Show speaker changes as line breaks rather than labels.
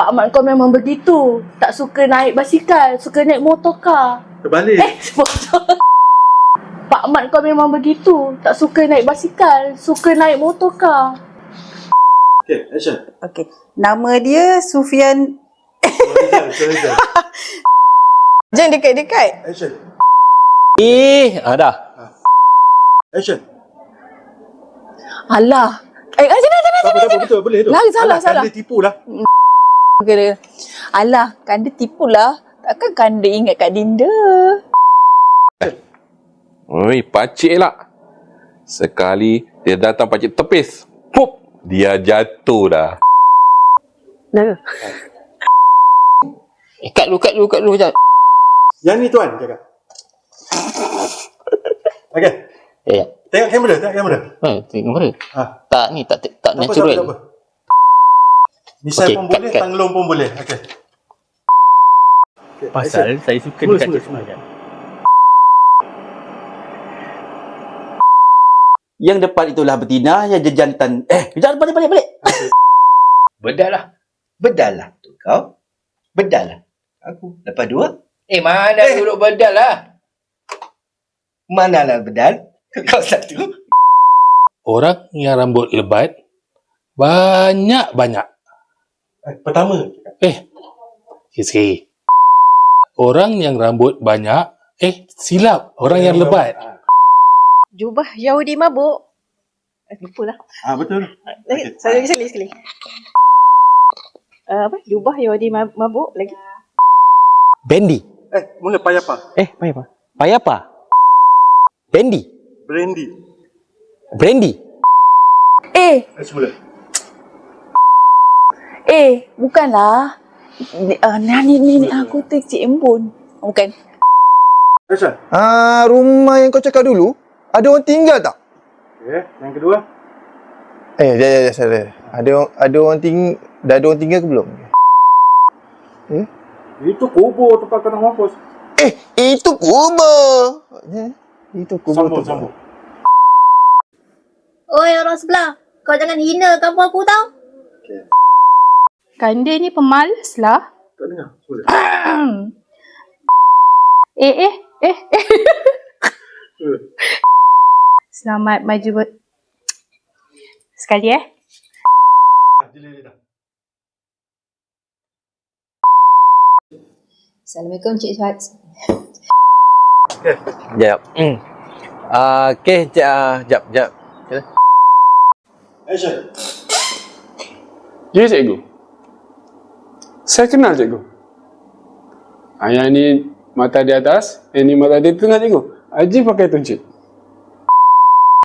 Pak Mat kau memang begitu. Tak suka naik basikal, suka naik motorkar.
Terbalik.
Motor. Pak Mat kau memang begitu. Tak suka naik basikal, suka naik motorkar.
Okay, action.
Okey. Nama dia Sufian.
Rizal.
Jangan dekat-dekat.
Action.
Dah.
Action.
Alah. Jangan.
Tak apa, betul, boleh tu.
Lah, salah.
Kanda tipu lah.
Kira. Alah, Kanda tipulah. Takkan Kanda ingat Kak Dinda.
Oi, pakcik lah. Sekali dia datang pakcik tepis. Pup, dia jatuh dah.
Nah.
Kat dulu sekejap.
Yang ni tuan cakap. Okay.
Ya.
Tengok kamera.
Tengok mana?
Ha.
Tak ni, tak natural.
Tak apa. Misal
Okey,
pun boleh,
cut.
tanglong pun boleh. Okay.
Pasal saya suka
Semula.
dekat semua kan. Yang depan itulah betina, yang jantan. Kejap, balik.
Bedal lah tu kau. Bedal lah. Aku dapat 2.
Mana duduk bedal lah.
Manalah bedal? Kau 1.
Orang yang rambut lebat banyak.
Pertama.
Sikit. Orang yang rambut banyak, silap. Orang yang lebat.
Jubah Yahudi mabuk. Lupa lah.
Betul. Okay.
Sekali. Jubah Yahudi mabuk lagi.
Bendy.
Mula payapa.
Payapa. Bendy.
Brandy. Semula.
Bukanlah. Nenek aku tu Cik Embun. Bukan.
Action.
Rumah yang kau cakap dulu, ada orang tinggal tak?
Okay. Yang kedua.
Salah. Ada orang tinggal ke belum?
Itu kubur tempat kau nak mampus.
Itu kubur. Itu kubur.
Sambung.
Oi orang sebelah, kau jangan hina kamu aku tau.
Kanda ni pemalas lah.
Tak dengar. Semula.
Selamat maju sekali
Delay dah.
Assalamualaikum Cik Suhat.
Jap. Jap.
Action.
Ya cikgu. Saya kenal cikgu. Yang ni mata di atas, yang ni mata di tengah cikgu. Haji pakai tuncit.